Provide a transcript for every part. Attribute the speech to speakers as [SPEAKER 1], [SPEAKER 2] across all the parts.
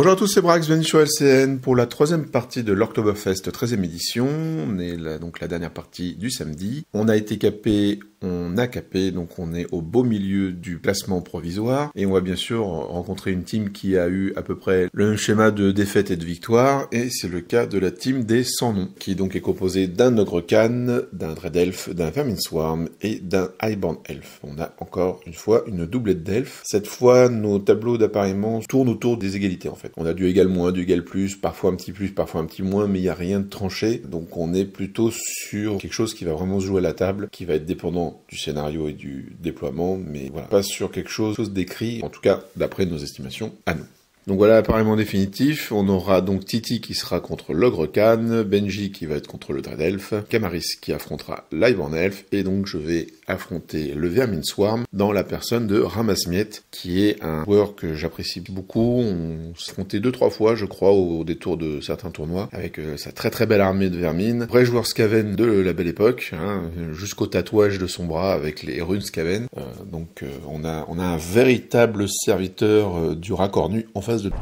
[SPEAKER 1] Bonjour à tous, c'est Brax, bienvenue sur LCN pour la troisième partie de l'Oktoberfest 13e édition. On est là, donc la dernière partie du samedi. On a capé, donc on est au beau milieu du classement provisoire. Et on va bien sûr rencontrer une team qui a eu à peu près le même schéma de défaite et de victoire. Et c'est le cas de la team des sans noms, qui donc est composée d'un Ogre Khan, d'un Dread Elf, d'un Vermin Swarm et d'un Highborn Elf. On a encore une fois une doublette d'elfes. Cette fois, nos tableaux d'appareillement tournent autour des égalités en fait. On a du égal moins, du égal plus, parfois un petit moins, mais il n'y a rien de tranché. Donc on est plutôt sur quelque chose qui va vraiment se jouer à la table, qui va être dépendant du scénario et du déploiement, mais voilà, pas sur quelque chose d'écrit, en tout cas d'après nos estimations à nous. Donc voilà l'appareillement définitif, on aura donc Titi qui sera contre l'Ogre Khan, Benji qui va être contre le Dread Elf, Camaris qui affrontera l'Highborn Elf, et donc je vais affronter le Vermin Swarm dans la personne de Ramasmiet, qui est un joueur que j'apprécie beaucoup. On s'est affronté 2-3 fois, je crois, au détour de certains tournois, avec sa très très belle armée de Vermin. Vrai joueur Skaven de la belle époque, jusqu'au tatouage de son bras avec les runes Skaven. Donc on a un véritable serviteur du racornu en face de nous.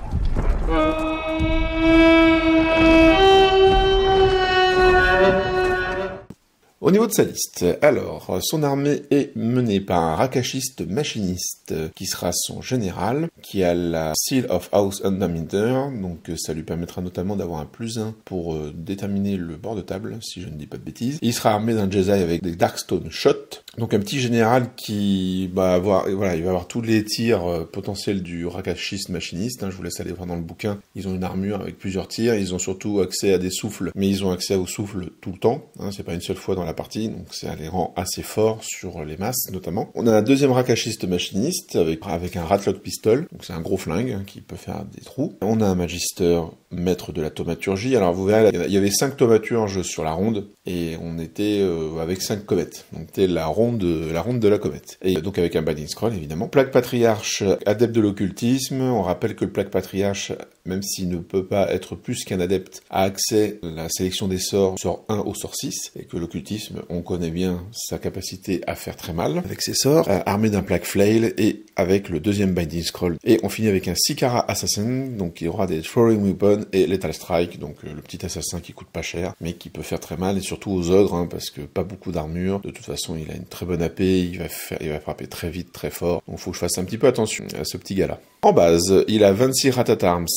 [SPEAKER 1] Au niveau de sa liste, alors, son armée est menée par un rakashiste machiniste qui sera son général, qui a la Seal of House Underminder, donc ça lui permettra notamment d'avoir un +1 pour déterminer le bord de table, si je ne dis pas de bêtises. Il sera armé d'un Jedi avec des Darkstone Shot, donc un petit général qui va avoir, voilà, il va avoir tous les tirs potentiels du rakashiste machiniste, je vous laisse aller voir dans le bouquin. Ils ont une armure avec plusieurs tirs, ils ont surtout accès à des souffles, mais ils ont accès au souffle tout le temps, c'est pas une seule fois dans la partie, donc ça les rend assez forts sur les masses notamment. On a un deuxième rakashiste machiniste avec un Ratlock Pistol, donc c'est un gros flingue qui peut faire des trous. On a un Magister maître de la thaumaturgie. Alors vous verrez, il y avait 5 thaumaturges sur la ronde et on était avec 5 comètes. Donc c'était la ronde de la comète. Et donc avec un Binding Scroll évidemment. Plaque Patriarche, adepte de l'occultisme. On rappelle que le Plaque Patriarche, même s'il ne peut pas être plus qu'un adepte, a accès à la sélection des sorts, sort 1 au sort 6, et que l'occultisme, on connaît bien sa capacité à faire très mal avec ses sorts, armé d'un Plaque Flail et avec le deuxième Binding Scroll. Et on finit avec un Sikara Assassin, donc il y aura des Throwing Weapon et Lethal Strike, donc le petit assassin qui coûte pas cher, mais qui peut faire très mal, et surtout aux ogres, parce que pas beaucoup d'armure. De toute façon, il a une très bonne AP, il va frapper très vite, très fort, donc faut que je fasse un petit peu attention à ce petit gars-là. En base, il a 26 Ratatarms,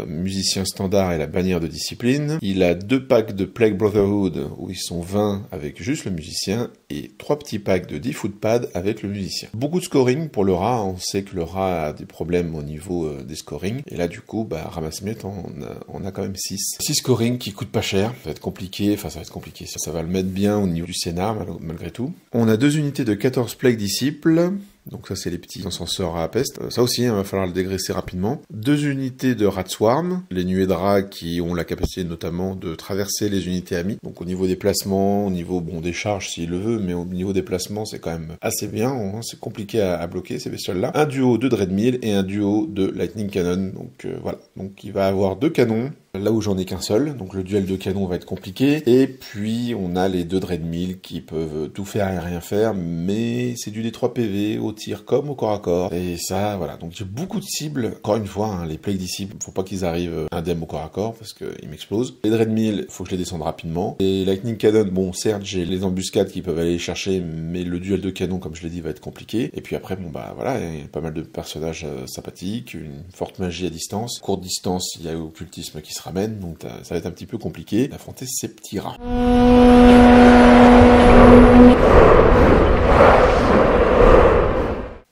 [SPEAKER 1] musicien standard et la bannière de discipline. Il a 2 packs de Plague Brotherhood, où ils sont 20 avec juste le musicien, et 3 petits packs de 10 footpads avec le musicien. Beaucoup de scoring pour le rat, on sait que le rat a des problèmes au niveau des scoring, et là du coup, Ramasmiet, on a quand même 6. 6 scoring qui coûtent pas cher, ça va être compliqué, ça va le mettre bien au niveau du scénar malgré tout. On a 2 unités de 14 Plague Disciples, donc ça c'est les petits ascenseurs à la peste. Ça aussi, il va falloir le dégraisser rapidement. 2 unités de Rat Swarm, les nuées de rats qui ont la capacité notamment de traverser les unités amies. Donc au niveau des placements, au niveau des charges s'il le veut, mais au niveau des placements c'est quand même assez bien. C'est compliqué à bloquer ces bestioles-là. Un duo de Dreadmill et un duo de Lightning Cannon. Donc voilà. Donc il va avoir 2 canons. Là où j'en ai qu'un seul, donc le duel de canon va être compliqué, et puis on a les 2 Dreadmill qui peuvent tout faire et rien faire, mais c'est du D3 PV au tir comme au corps à corps, et ça, voilà, donc j'ai beaucoup de cibles, encore une fois, les Plague Disciples, faut pas qu'ils arrivent indemnes au corps à corps, parce qu'ils m'explosent. Les Dreadmill, faut que je les descende rapidement, et Lightning Cannon, bon, certes, j'ai les embuscades qui peuvent aller les chercher, mais le duel de canon, comme je l'ai dit, va être compliqué, et puis après, voilà, il y a pas mal de personnages sympathiques, une forte magie à distance, courte distance, il y a l'occultisme qui sera donc ça va être un petit peu compliqué d'affronter ces petits rats.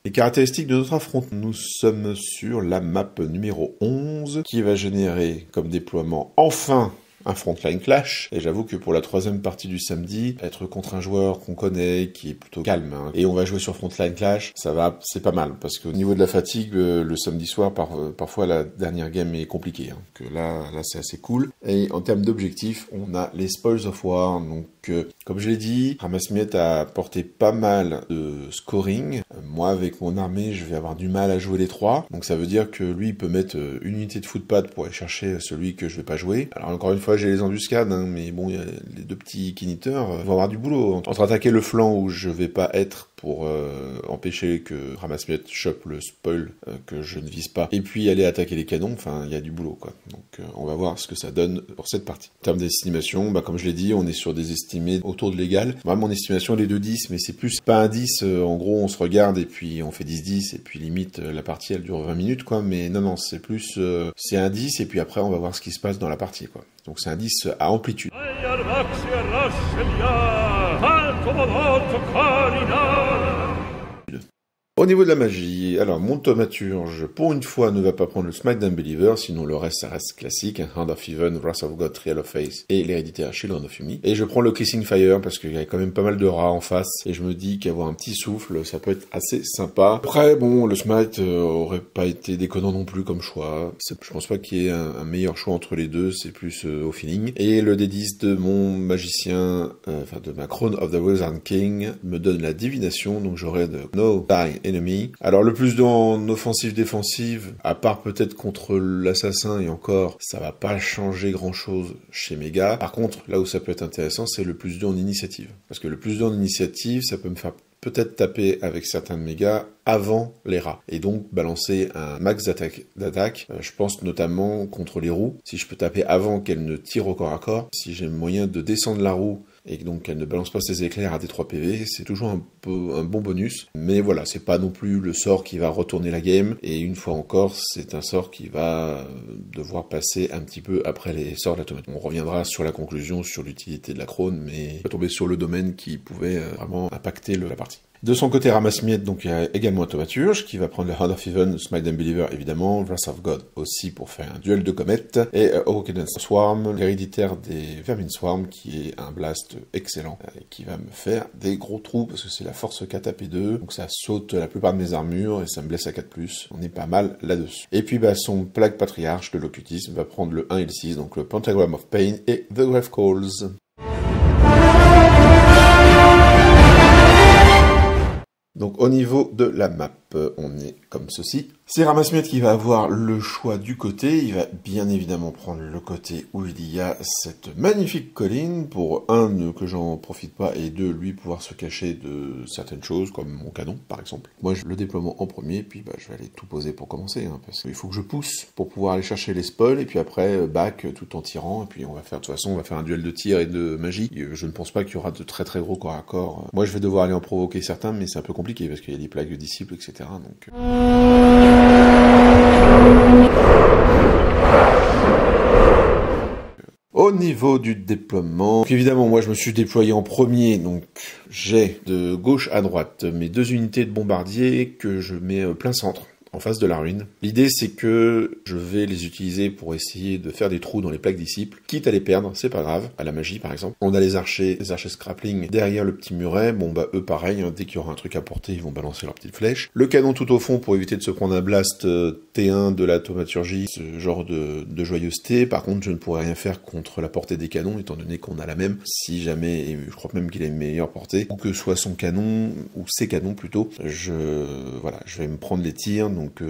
[SPEAKER 1] Les caractéristiques de notre affronte, nous sommes sur la map numéro 11 qui va générer comme déploiement enfin un Frontline Clash, et j'avoue que pour la troisième partie du samedi, être contre un joueur qu'on connaît, qui est plutôt calme, et on va jouer sur Frontline Clash, c'est pas mal, parce qu'au niveau de la fatigue, le samedi soir, parfois la dernière game est compliquée, que là c'est assez cool. Et en termes d'objectifs, on a les Spoils of War, donc comme je l'ai dit, Ramasmiet a porté pas mal de scoring. Moi, avec mon armée, je vais avoir du mal à jouer les 3, donc ça veut dire que lui, il peut mettre une unité de footpad pour aller chercher celui que je vais pas jouer. Alors encore une fois, j'ai les embuscades, mais bon, les 2 petits kiniteurs vont avoir du boulot. Entre attaquer le flanc où je vais pas être pour empêcher que Ramasse-Miettes chope le spoil que je ne vise pas, et puis aller attaquer les canons. Enfin, il y a du boulot, quoi. Donc on va voir ce que ça donne pour cette partie. En termes d'estimation, comme je l'ai dit, on est sur des estimés autour de l'égal. Moi, mon estimation, elle est de 10, mais c'est plus pas un 10, en gros, on se regarde et puis on fait 10-10, et puis limite, la partie, elle dure 20 minutes, quoi. Mais non, c'est plus, c'est un 10, et puis après, on va voir ce qui se passe dans la partie, quoi. Donc c'est un 10 à amplitude. Au niveau de la magie, alors mon thaumaturge, pour une fois, ne va pas prendre le Smite d'Unbeliever, sinon le reste, ça reste classique, Hand of Heaven, Wrath of God, Trial of Faith, et l'héréditaire Children of Yumi. Et je prends le Kissing Fire, parce qu'il y a quand même pas mal de rats en face, et je me dis qu'avoir un petit souffle, ça peut être assez sympa. Après, bon, le Smite aurait pas été déconnant non plus comme choix. Je pense pas qu'il y ait un meilleur choix entre les deux, c'est plus au feeling. Et le D10 de mon magicien, de ma Crown of the Wizard King, me donne la divination, donc j'aurai de No Die Enemy. Alors le plus 2 en offensive-défensive, à part peut-être contre l'assassin, et encore, ça va pas changer grand-chose chez Méga. Par contre, là où ça peut être intéressant, c'est le plus 2 en initiative. Parce que le plus 2 en initiative, ça peut me faire peut-être taper avec certains de Méga avant les rats, et donc balancer un max d'attaque. Je pense notamment contre les roues, si je peux taper avant qu'elle ne tire au corps à corps, si j'ai moyen de descendre la roue, et donc qu'elle ne balance pas ses éclairs à des 3 PV, c'est toujours un bon bonus. Mais voilà, c'est pas non plus le sort qui va retourner la game, et une fois encore, c'est un sort qui va devoir passer un petit peu après les sorts de l'automate. On reviendra sur la conclusion, sur l'utilité de la Crone, mais on va tomber sur le domaine qui pouvait vraiment impacter la partie. De son côté, Ramasse-Miettes, donc il y a également un thaumaturge qui va prendre le Hand of Heaven, Smite d'Unbeliever évidemment, Wrath of God aussi pour faire un duel de comètes, et Awakened Swarm, l'héréditaire des Vermin Swarm, qui est un blast excellent, et qui va me faire des gros trous, parce que c'est la force 4 à P2, donc ça saute la plupart de mes armures, et ça me blesse à 4+, on est pas mal là-dessus. Et puis son plague patriarche de l'occultisme va prendre le 1 et le 6, donc le Pentagram of Pain et The Grave Calls. Donc au niveau de la map, on est comme ceci. C'est Ramasse-Miettes qui va avoir le choix du côté. Il va bien évidemment prendre le côté où il y a cette magnifique colline pour que j'en profite pas, et lui pouvoir se cacher de certaines choses comme mon canon par exemple. Moi je le déploiement en premier, puis je vais aller tout poser pour commencer, parce qu'il faut que je pousse pour pouvoir aller chercher les spoils, et puis après back tout en tirant, et puis on va faire de toute façon on va faire un duel de tir et de magie. Je ne pense pas qu'il y aura de très très gros corps à corps. Moi je vais devoir aller en provoquer certains, mais c'est un peu compliqué parce qu'il y a des plagues de disciples, etc. Donc au niveau du déploiement, donc évidemment moi je me suis déployé en premier, donc j'ai de gauche à droite mes 2 unités de bombardiers que je mets plein centre, en face de la ruine. L'idée c'est que je vais les utiliser pour essayer de faire des trous dans les plaques disciples, quitte à les perdre, c'est pas grave, à la magie par exemple. On a les archers scrappling derrière le petit muret, eux pareil, dès qu'il y aura un truc à porter, ils vont balancer leurs petites flèches. Le canon tout au fond pour éviter de se prendre un blast T1 de la thaumaturgie, ce genre de joyeuseté. Par contre, je ne pourrai rien faire contre la portée des canons, étant donné qu'on a la même, si jamais, et je crois même qu'il a une meilleure portée, ou que soit son canon, ou ses canons plutôt, je vais me prendre les tirs, donc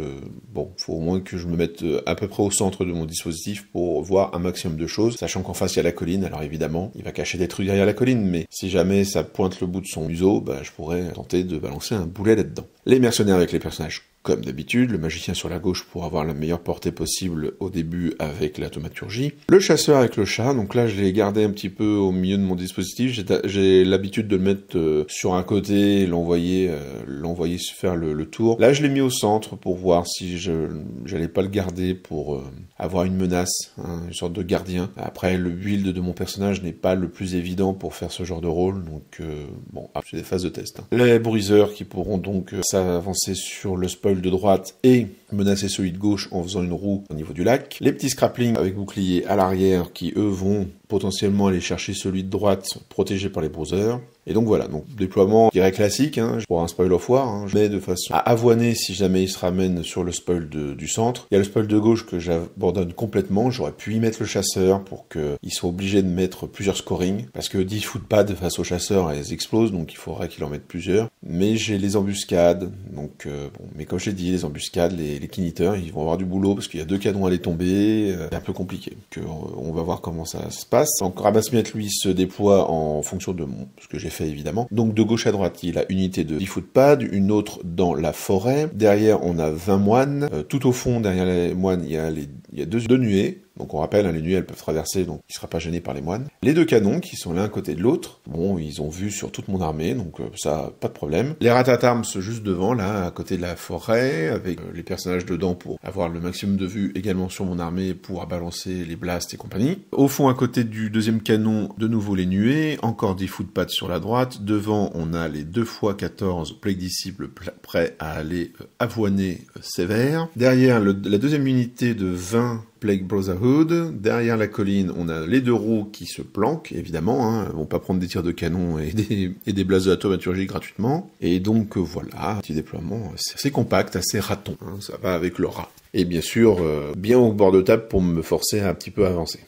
[SPEAKER 1] faut au moins que je me mette à peu près au centre de mon dispositif pour voir un maximum de choses, sachant qu'en face il y a la colline. Alors évidemment, il va cacher des trucs derrière la colline, mais si jamais ça pointe le bout de son museau, je pourrais tenter de balancer un boulet là-dedans. Les mercenaires avec les personnages comme d'habitude, le magicien sur la gauche pour avoir la meilleure portée possible au début avec la thaumaturgie. Le chasseur avec le chat, donc là je l'ai gardé un petit peu au milieu de mon dispositif, j'ai l'habitude de le mettre sur un côté et l'envoyer se faire le tour. Là je l'ai mis au centre pour voir si j'allais pas le garder pour avoir une menace, une sorte de gardien. Après le build de mon personnage n'est pas le plus évident pour faire ce genre de rôle, donc c'est des phases de test. Les bruiseurs qui pourront donc s'avancer sur le spoil de droite et menacer celui de gauche en faisant une roue au niveau du lac. Les petits scraplings avec bouclier à l'arrière qui eux vont potentiellement aller chercher celui de droite protégé par les bruiseurs. Et donc voilà, donc déploiement, je dirais classique, pour un spoil of war, je mets de façon à avoiner si jamais il se ramène sur le spoil du centre. Il y a le spoil de gauche que j'abandonne complètement, j'aurais pu y mettre le chasseur pour qu'il soit obligé de mettre plusieurs scoring, parce que 10 footpads face au chasseur, elles explosent, donc il faudrait qu'il en mette plusieurs. Mais j'ai les embuscades, donc mais comme j'ai dit, les embuscades, les kiniteurs, ils vont avoir du boulot, parce qu'il y a 2 canons à les tomber, c'est un peu compliqué. On va voir comment ça se passe. passe. Donc Ramasmith, lui, se déploie en fonction de ce que j'ai fait évidemment. Donc de gauche à droite, il a une unité de 10 footpads, une autre dans la forêt. Derrière, on a 20 moines. Tout au fond, derrière les moines, il y a deux nuées. Donc on rappelle, les nuées elles peuvent traverser, donc il ne sera pas gêné par les moines. Les deux canons qui sont l'un à côté de l'autre, bon, ils ont vu sur toute mon armée, donc ça, pas de problème. Les ratatarmes juste devant, là, à côté de la forêt, avec les personnages dedans pour avoir le maximum de vue également sur mon armée, pour balancer les blasts et compagnie. Au fond, à côté du deuxième canon, de nouveau les nuées, encore 10 footpads sur la droite. Devant, on a les 2x14 Plague Disciples prêts à aller avoiner sévère. Derrière, la deuxième unité de 20 Plague Brotherhood. Derrière la colline, on a les 2 roues qui se planquent, évidemment, hein, vont pas prendre des tirs de canon et des blasts de la thaumaturgie gratuitement. Et donc voilà, petit déploiement assez compact, assez raton, hein, ça va avec le rat. Et bien sûr, bien au bord de table pour me forcer à un petit peu avancer.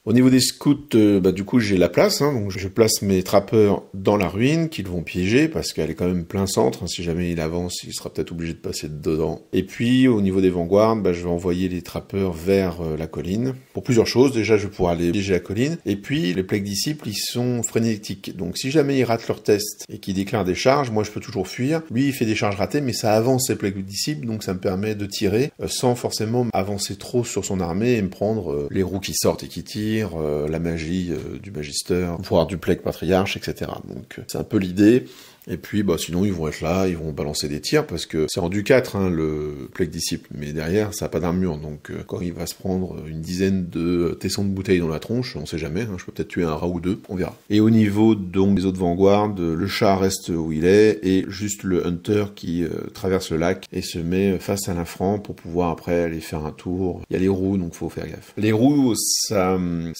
[SPEAKER 1] Au niveau des scouts, du coup j'ai la place, hein, donc je place mes trappeurs dans la ruine qu'ils vont piéger parce qu'elle est quand même plein centre, hein, si jamais il avance, il sera peut-être obligé de passer dedans. Et puis au niveau des vanguards, je vais envoyer les trappeurs vers la colline pour plusieurs choses. Déjà je vais pouvoir aller piéger la colline, et puis les Plague Disciples ils sont frénétiques, donc si jamais ils ratent leur test et qu'ils déclarent des charges, moi je peux toujours fuir. Lui il fait des charges ratées, mais ça avance ses Plague Disciples, donc ça me permet de tirer sans forcément avancer trop sur son armée et me prendre les roues qui sortent et qui tirent, la magie du Magister, voire du Plague Patriarche, etc. Donc c'est un peu l'idée. Et puis, sinon, ils vont être là, ils vont balancer des tirs, parce que c'est en du 4, hein, le Plague Disciple, mais derrière, ça n'a pas d'armure, donc quand il va se prendre une dizaine de tessons de bouteilles dans la tronche, on sait jamais, hein, je peux peut-être tuer un rat ou deux, on verra. Et au niveau, donc, des autres vanguards, le chat reste où il est, et juste le hunter qui traverse le lac et se met face à l'infront pour pouvoir après aller faire un tour. Il y a les roues, donc faut faire gaffe. Les roues, ça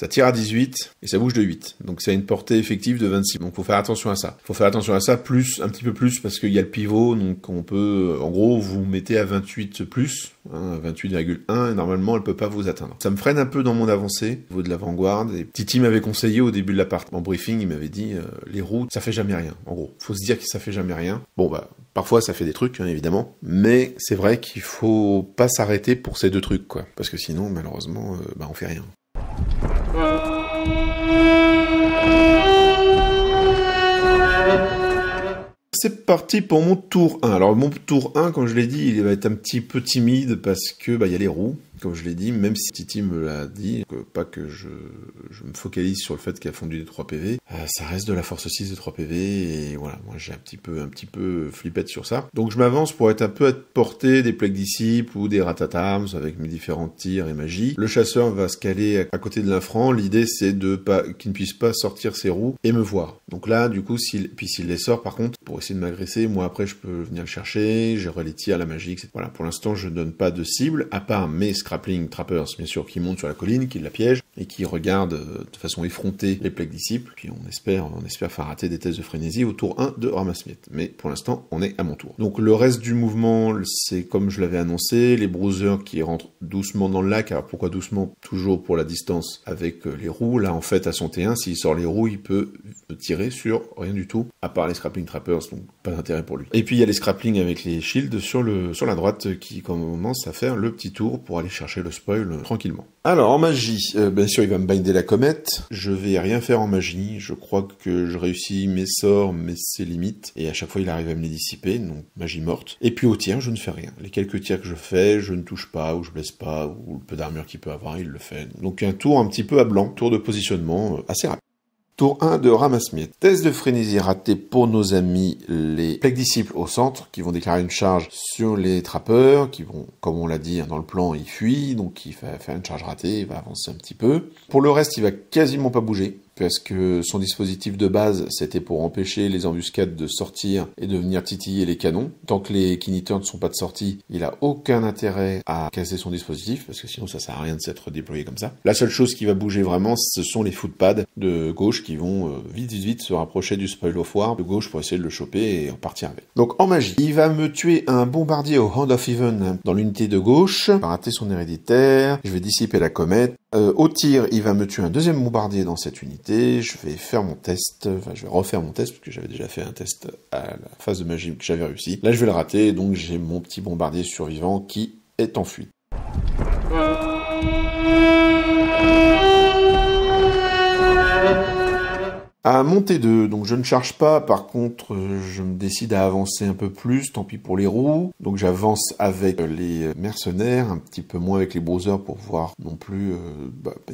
[SPEAKER 1] tire à 18, et ça bouge de 8, donc ça a une portée effective de 26, donc faut faire attention à ça. Faut faire attention à ça, un petit peu plus, parce qu'il y a le pivot, donc on peut, en gros, vous mettez à 28 plus, hein, 28,1, et normalement, elle peut pas vous atteindre. Ça me freine un peu dans mon avancée, au niveau de l'avant-garde, et Titi m'avait conseillé au début de la partie, en briefing, il m'avait dit, les roues, ça fait jamais rien, en gros. Faut se dire que ça fait jamais rien. Bon, parfois, ça fait des trucs, hein, évidemment, mais c'est vrai qu'il faut pas s'arrêter pour ces deux trucs, quoi, parce que sinon, malheureusement, on fait rien. C'est parti pour mon tour 1. Alors mon tour 1, comme je l'ai dit, il va être un petit peu timide parce que il y a les roues, comme je l'ai dit, même si Titi me l'a dit, pas que je me focalise sur le fait qu'il a fondu des 3 PV, ça reste de la force 6 de 3 PV, et voilà, moi j'ai un petit peu flippette sur ça. Donc je m'avance pour être un peu à portée des Plague Disciples ou des Ratatarms avec mes différents tirs et magies. Le chasseur va se caler à côté de l'infront, l'idée c'est qu'il ne puisse pas sortir ses roues et me voir. Donc là, du coup, s'il les sort par contre, pour essayer de m'agresser, moi après je peux venir le chercher, gérer les tirs, la magie, etc. Voilà, pour l'instant je ne donne pas de cible, à part mes Scrappling Trappers, bien sûr, qui montent sur la colline, qui la piègent, et qui regardent de façon effrontée les Plague Disciples, puis on espère faire rater des tests de frénésie au tour 1 de Ramasmith. Mais pour l'instant, on est à mon tour. Donc le reste du mouvement, c'est comme je l'avais annoncé, les bruisers qui rentrent doucement dans le lac. Alors pourquoi doucement? Toujours pour la distance avec les roues. Là, en fait, à son T1, s'il sort les roues, il peut tirer sur rien du tout, à part les Scrappling Trappers, donc pas d'intérêt pour lui. Et puis il y a les Scrappling avec les shields sur la droite qui commencent à faire le petit tour pour aller chercher le spoil tranquillement. Alors en magie, bien sûr il va me binder la comète, je vais rien faire en magie, je crois que je réussis mes sorts, mais c'est limite, et à chaque fois il arrive à me les dissiper, donc magie morte. Et puis au tir, je ne fais rien. Les quelques tirs que je fais, je ne touche pas, ou je blesse pas, ou le peu d'armure qu'il peut avoir, il le fait. Donc un tour un petit peu à blanc, tour de positionnement assez rapide. Tour 1 de Ramasmith. Test de frénésie raté pour nos amis les Plague Disciples au centre, qui vont déclarer une charge sur les trappeurs, qui vont, comme on l'a dit dans le plan, il fuit, donc il va faire une charge ratée, il va avancer un petit peu. Pour le reste, il va quasiment pas bouger, parce que son dispositif de base, c'était pour empêcher les embuscades de sortir et de venir titiller les canons. Tant que les Kiniteurs ne sont pas de sortie, il a aucun intérêt à casser son dispositif, parce que sinon ça sert à rien de s'être déployé comme ça. La seule chose qui va bouger vraiment, ce sont les footpads de gauche qui vont vite se rapprocher du spoil of war de gauche pour essayer de le choper et en partir avec. Donc en magie, il va me tuer un bombardier au Hand of Even dans l'unité de gauche, il va rater son héréditaire, je vais dissiper la comète. Au tir, il va me tuer un deuxième bombardier dans cette unité, je vais faire mon test, je vais refaire mon test, parce que j'avais déjà fait un test à la phase de magie que j'avais réussi. Là, je vais le rater, donc j'ai mon petit bombardier survivant qui est en fuite. À monter 2, donc je ne charge pas, par contre je me décide à avancer un peu plus, tant pis pour les roues. Donc j'avance avec les mercenaires, un petit peu moins avec les browsers pour pouvoir non plus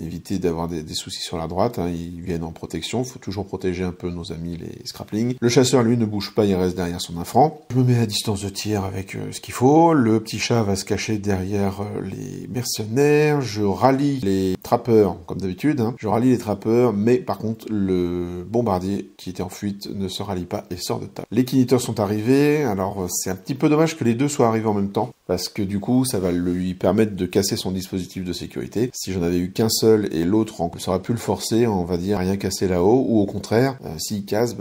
[SPEAKER 1] éviter d'avoir des soucis sur la droite. Hein. Ils viennent en protection, faut toujours protéger un peu nos amis les scraplings. Le chasseur lui ne bouge pas, il reste derrière son infrant. Je me mets à distance de tir avec ce qu'il faut. Le petit chat va se cacher derrière les mercenaires. Je rallie les trappeurs, comme d'habitude. Hein. Je rallie les trappeurs, mais par contre le bombardier qui était en fuite ne se rallie pas et sort de table. Les kiniteurs sont arrivés, alors c'est un petit peu dommage que les deux soient arrivés en même temps, parce que du coup ça va lui permettre de casser son dispositif de sécurité. Si j'en avais eu qu'un seul et l'autre, ça aurait pu le forcer, on va dire, rien casser là-haut, ou au contraire, s'il casse,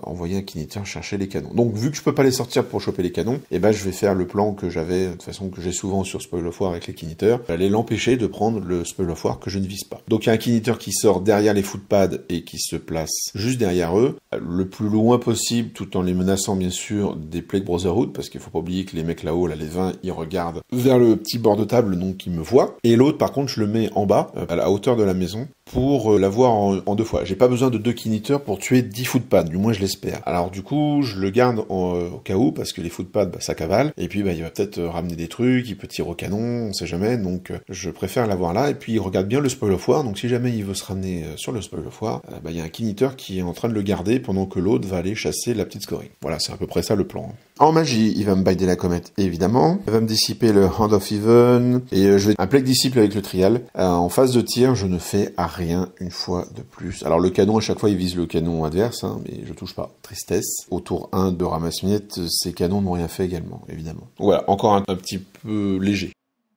[SPEAKER 1] envoyer un kiniteur chercher les canons. Donc vu que je peux pas les sortir pour choper les canons, je vais faire le plan que j'avais, de toute façon que j'ai souvent sur Spoil of War avec les kiniteurs, j'allais l'empêcher de prendre le Spoil of War que je ne vise pas. Donc il y a un kiniteur qui sort derrière les footpads et qui se place juste derrière eux, le plus loin possible, tout en les menaçant bien sûr des Plague Brotherhood, parce qu'il faut pas oublier que les mecs là-haut, là les 20, ils regardent vers le petit bord de table, donc ils me voient. Et l'autre par contre je le mets en bas, à la hauteur de la maison, pour l'avoir en 2 fois. J'ai pas besoin de 2 kiniteurs pour tuer 10 footpads, du moins je l'espère. Alors du coup, je le garde au cas où, parce que les footpads, ça cavale, et puis il va peut-être ramener des trucs, il peut tirer au canon, on sait jamais, donc je préfère l'avoir là, et puis il regarde bien le Spoil of War, donc si jamais il veut se ramener sur le Spoil of War, il y a un kiniteur qui est en train de le garder pendant que l'autre va aller chasser la petite scoring. Voilà, c'est à peu près ça le plan. En magie, il va me bider la comète, évidemment. Il va me dissiper le Hand of Even, et je vais un Plague Disciple avec le trial. En phase de tir, je ne fais rien une fois de plus. Alors le canon, à chaque fois, il vise le canon adverse, hein, mais je touche pas. Tristesse. Au tour 1 de Ramasse-Miettes, ces canons n'ont rien fait également, évidemment. Voilà, encore un petit peu léger.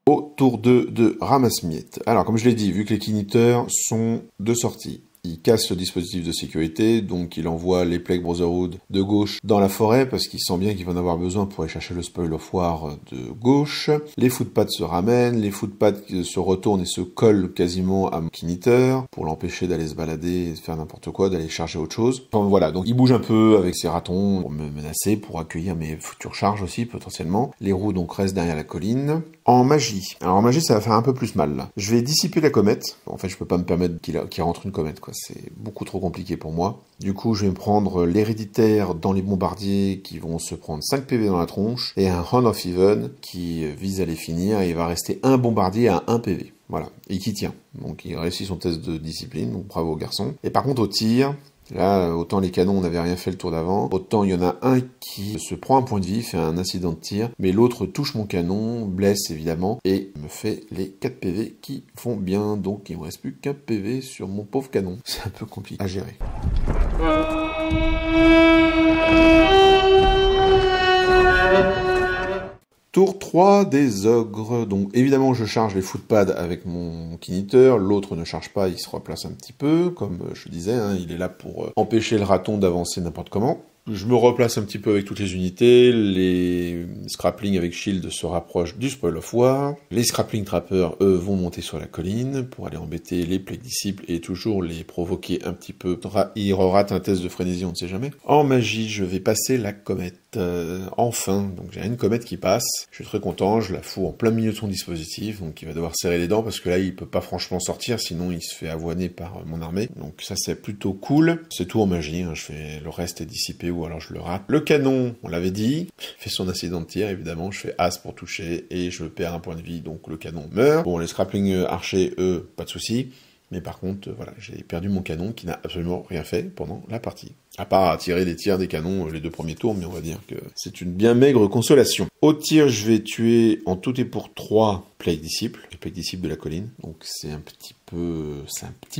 [SPEAKER 1] Au tour 2 de Ramasse-Miettes. Alors, comme je l'ai dit, vu que les kiniteurs sont de sortie, il casse le dispositif de sécurité, donc il envoie les Plague Brotherhood de gauche dans la forêt, parce qu'il sent bien qu'il va en avoir besoin pour aller chercher le Spoil of War de gauche. Les footpads se ramènent, les footpads se retournent et se collent quasiment à mon kiniteur, pour l'empêcher d'aller se balader et de faire n'importe quoi, d'aller charger autre chose. Enfin voilà, donc il bouge un peu avec ses ratons pour me menacer, pour accueillir mes futures charges aussi, potentiellement. Les roues donc restent derrière la colline. En magie. Alors en magie, ça va faire un peu plus mal, là. Je vais dissiper la comète. En fait, je peux pas me permettre qu'il rentre une comète, quoi. C'est beaucoup trop compliqué pour moi. Du coup, je vais me prendre l'héréditaire dans les bombardiers qui vont se prendre 5 PV dans la tronche et un Hand of Even qui vise à les finir et il va rester un bombardier à 1 PV. Voilà. Et qui tient. Donc il réussit son test de discipline, donc bravo garçon. Et par contre au tir, là, autant les canons, on n'avait rien fait le tour d'avant, autant il y en a un qui se prend un point de vie, fait un incident de tir, mais l'autre touche mon canon, blesse évidemment, et me fait les 4 PV qui font bien, donc il ne me reste plus qu'un PV sur mon pauvre canon. C'est un peu compliqué à gérer. Tour 3 des ogres. Donc évidemment je charge les footpads avec mon kiniteur, l'autre ne charge pas, il se replace un petit peu, comme je disais, hein, il est là pour empêcher le raton d'avancer n'importe comment. Je me replace un petit peu avec toutes les unités, les scraplings avec shield se rapprochent du Spoil of War, les scrapling trappers, eux, vont monter sur la colline pour aller embêter les Plague Disciples et toujours les provoquer un petit peu. Ils ratent un test de frénésie, on ne sait jamais. En magie, je vais passer la comète. Enfin, donc j'ai une comète qui passe, je suis très content, je la fous en plein milieu de son dispositif, donc il va devoir serrer les dents parce que là il peut pas franchement sortir, sinon il se fait avoiner par mon armée, donc ça c'est plutôt cool. C'est tout en magie, hein. Je fais le reste est dissipé ou alors je le rate. Le canon, on l'avait dit, fait son incident de tir évidemment, je fais As pour toucher et je perds un point de vie, donc le canon meurt. Bon, les scrappling archers, eux, pas de soucis. Mais par contre, voilà, j'ai perdu mon canon qui n'a absolument rien fait pendant la partie. À part tirer les tirs des canons les 2 premiers tours, mais on va dire que c'est une bien maigre consolation. Au tir, je vais tuer en tout et pour 3 Plague Disciples, les Plague Disciples de la colline. Donc c'est un petit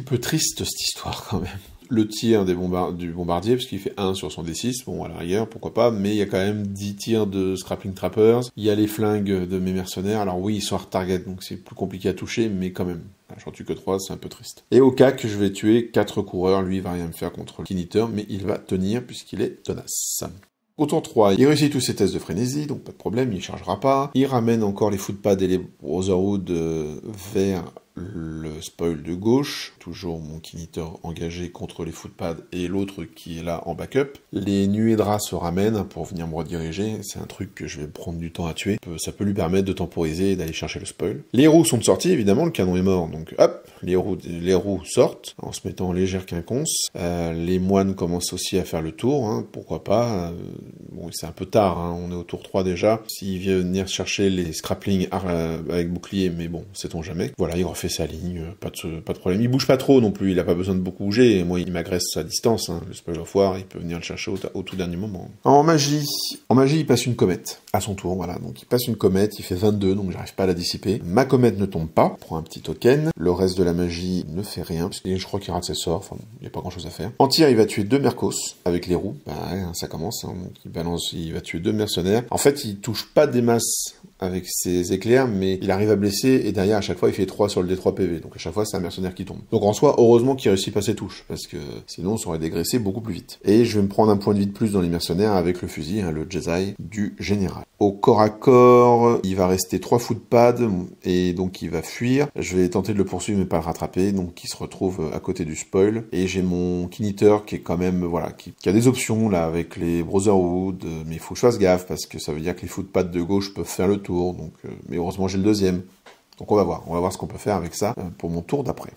[SPEAKER 1] peu triste cette histoire quand même. Le tir du bombardier, parce qu'il fait 1 sur son D6, bon à la rigueur, pourquoi pas, mais il y a quand même 10 tirs de Scrapping Trappers, il y a les flingues de mes mercenaires, alors oui, ils sont hard target, donc c'est plus compliqué à toucher, mais quand même, j'en tue que 3, c'est un peu triste. Et au CAC, je vais tuer 4 coureurs, lui il va rien me faire contre le kiniteur, mais il va tenir puisqu'il est tenace. Au tour 3, il réussit tous ses tests de frénésie, donc pas de problème, il chargera pas. Il ramène encore les footpads et les Brotherhood vers le spoil de gauche, toujours mon Kinitor engagé contre les footpads et l'autre qui est là en backup. Les nuées de rats se ramènent pour venir me rediriger, c'est un truc que je vais prendre du temps à tuer, ça peut lui permettre de temporiser et d'aller chercher le spoil. Les roues sont sorties, évidemment, le canon est mort, donc hop, les roues sortent, en se mettant en légère quinconce. Les moines commencent aussi à faire le tour, hein, pourquoi pas. Bon, c'est un peu tard, hein, on est au tour 3 déjà. S'il vient venir chercher les scraplings avec bouclier, mais bon, sait-on jamais. Voilà, il refait sa ligne, pas de problème. Il bouge pas trop non plus, il a pas besoin de beaucoup bouger, et moi il m'agresse à distance, hein. Le spoiler foire, il peut venir le chercher au tout dernier moment. En magie, il passe une comète, à son tour, voilà. Donc il passe une comète, il fait 22, donc j'arrive pas à la dissiper. Ma comète ne tombe pas, prend un petit token. Le reste de la magie ne fait rien, parce que je crois qu'il rate ses sorts, enfin, il n'y a pas grand chose à faire. En tir, il va tuer 2 Mercos, avec les roues. Bah, ça commence, hein. Donc il va tuer 2 mercenaires. En fait, il touche pas des masses avec ses éclairs, mais il arrive à blesser, et derrière, à chaque fois, il fait 3 sur le D3 PV. Donc à chaque fois, c'est un mercenaire qui tombe. Donc en soi, heureusement qu'il réussit pas ses touches, parce que sinon, on s'aurait dégraissé beaucoup plus vite. Et je vais me prendre un point de vie de plus dans les mercenaires avec le fusil, hein, le Jedi du général. Au corps à corps, il va rester 3 footpads, et donc il va fuir. Je vais tenter de le poursuivre, mais pas le rattraper, donc il se retrouve à côté du spoil. Et j'ai mon Kinitor qui est quand même, voilà, qui a des options, là, avec les Brotherhood, mais il faut que je fasse gaffe, parce que ça veut dire que les footpads de gauche peuvent faire le tour. Donc, mais heureusement j'ai le deuxième. Donc on va voir ce qu'on peut faire avec ça pour mon tour d'après.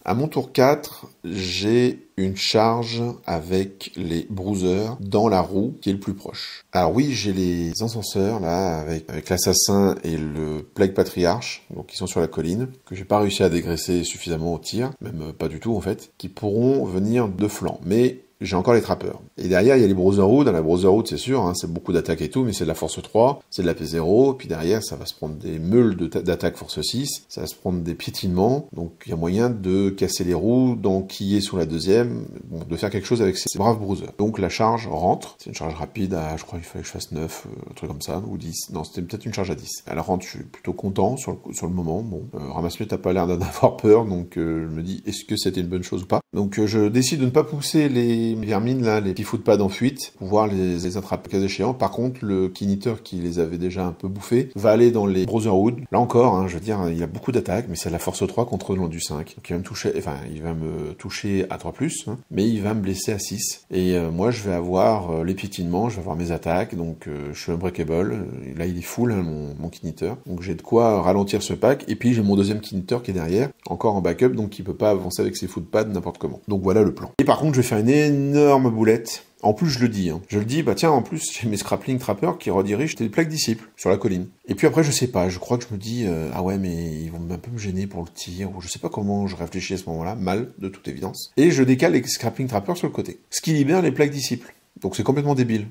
[SPEAKER 1] À mon tour 4, j'ai une charge avec les bruisers dans la roue qui est le plus proche. Alors oui, j'ai les encenseurs là avec l'assassin et le Plague Patriarche, donc qui sont sur la colline, que j'ai pas réussi à dégraisser suffisamment au tir, même pas du tout en fait, qui pourront venir de flanc. Mais j'ai encore les trappeurs. Et derrière, il y a les Brotherhood. Dans la Brotherhood, c'est sûr, hein, c'est beaucoup d'attaques et tout, mais c'est de la force 3, c'est de la P0, puis derrière, ça va se prendre des meules d'attaque force 6, ça va se prendre des piétinements, donc il y a moyen de casser les roues, d'enquiller sur la deuxième, bon, de faire quelque chose avec ces braves bruisers. Donc la charge rentre, c'est une charge rapide à, je crois qu'il fallait que je fasse 9, un truc comme ça, ou 10, non, c'était peut-être une charge à 10. Elle rentre, je suis plutôt content sur le moment, bon, Ramasmith n'a pas l'air d'avoir peur, donc je me dis, est-ce que c'était une bonne chose ou pas? Donc je décide de ne pas pousser les vermines, là, les petits footpads en fuite, pour pouvoir les attraper cas échéant. Par contre, le Kinitor qui les avait déjà un peu bouffés va aller dans les Brotherhood. Là encore, hein, je veux dire, il a beaucoup d'attaques, mais c'est la force 3 contre le du 5. Donc il va me toucher à 3+, hein, mais il va me blesser à 6. Et moi, je vais avoir les piétinements, je vais avoir mes attaques, donc je suis unbreakable. Là, il est full, hein, mon Kinitor. Donc j'ai de quoi ralentir ce pack. Et puis j'ai mon deuxième Kinitor qui est derrière, encore en backup, donc il peut pas avancer avec ses footpads n'importe comment. Donc voilà le plan. Et par contre, je vais faire une énorme boulette. En plus, je le dis, bah tiens, en plus, j'ai mes Scrappling Trappers qui redirigent des plaques disciples sur la colline. Et puis après, je sais pas, je crois que je me dis, ah ouais, mais ils vont un peu me gêner pour le tir, ou je sais pas comment je réfléchis à ce moment-là, mal, de toute évidence. Et je décale les Scrappling Trappers sur le côté. Ce qui libère les plaques disciples. Donc c'est complètement débile.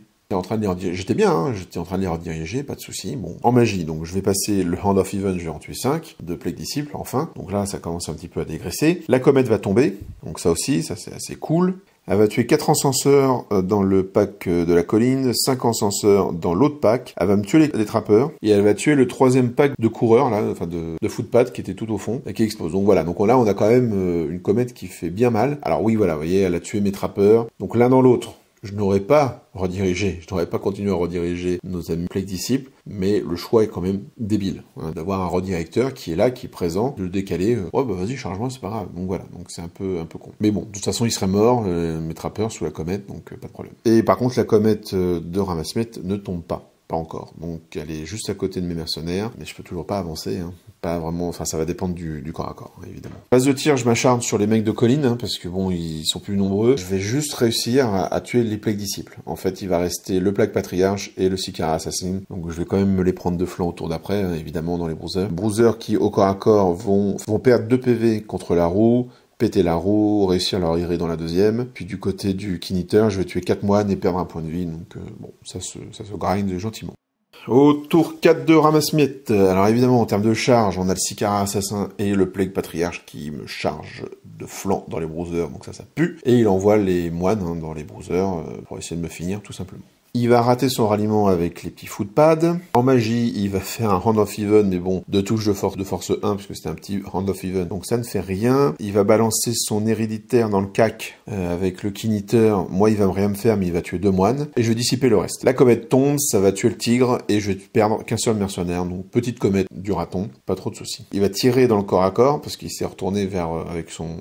[SPEAKER 1] J'étais bien, hein, j'étais en train de les rediriger, pas de souci. Bon, en magie, donc je vais passer le Hand of Even, je vais en tuer 5, de plaques disciples, enfin. Donc là, ça commence un petit peu à dégraisser. La comète va tomber, donc ça aussi, ça c'est assez cool. Elle va tuer 4 encenseurs dans le pack de la colline, 5 encenseurs dans l'autre pack. Elle va me tuer les trappeurs. Et elle va tuer le 3e pack de coureurs, là, enfin de footpad qui était tout au fond et qui explose. Donc voilà, donc là on a quand même une comète qui fait bien mal. Alors oui, voilà, vous voyez, elle a tué mes trappeurs. Donc l'un dans l'autre. Je n'aurais pas redirigé, je n'aurais pas continué à rediriger nos amis Plague Disciples, mais le choix est quand même débile, hein, d'avoir un redirecteur qui est là, qui est présent, de le décaler, oh bah vas-y, charge-moi, c'est pas grave. Donc voilà, donc c'est un peu con. Mais bon, de toute façon, il serait mort, mes trappeurs sous la comète, donc pas de problème. Et par contre, la comète de Ramasmith ne tombe pas. Pas encore. Donc elle est juste à côté de mes mercenaires, mais je peux toujours pas avancer, hein. Pas vraiment, enfin ça va dépendre du corps à corps, évidemment. Phase de tir, je m'acharne sur les mecs de colline, hein, parce que bon, ils sont plus nombreux. Je vais juste réussir à tuer les plaques disciples. En fait, il va rester le plaque patriarche et le Sikara assassin. Donc je vais quand même me les prendre de flanc au tour d'après, hein, évidemment, dans les bruisers. Bruisers qui, au corps à corps, vont perdre 2 PV contre la roue, péter la roue, réussir à leur irer dans la deuxième. Puis du côté du Kinitor, je vais tuer 4 moines et perdre un point de vie. Donc bon, ça se grind gentiment. Au tour 4 de Ramasmith, alors évidemment en termes de charge, on a le Sikara assassin et le Plague Patriarche qui me charge de flanc dans les bruisers, donc ça pue. Et il envoie les moines, hein, dans les bruisers pour essayer de me finir tout simplement. Il va rater son ralliement avec les petits footpads. En magie, il va faire un Hand of Even, mais bon, de touche de force 1, puisque c'était un petit Hand of Even, donc ça ne fait rien. Il va balancer son héréditaire dans le cac avec le Keen Eater. Moi, il va rien me faire, mais il va tuer 2 moines. Et je vais dissiper le reste. La comète tombe, ça va tuer le tigre, et je vais perdre qu'un seul mercenaire. Donc, petite comète du raton, pas trop de soucis. Il va tirer dans le corps à corps, parce qu'il s'est retourné vers, avec son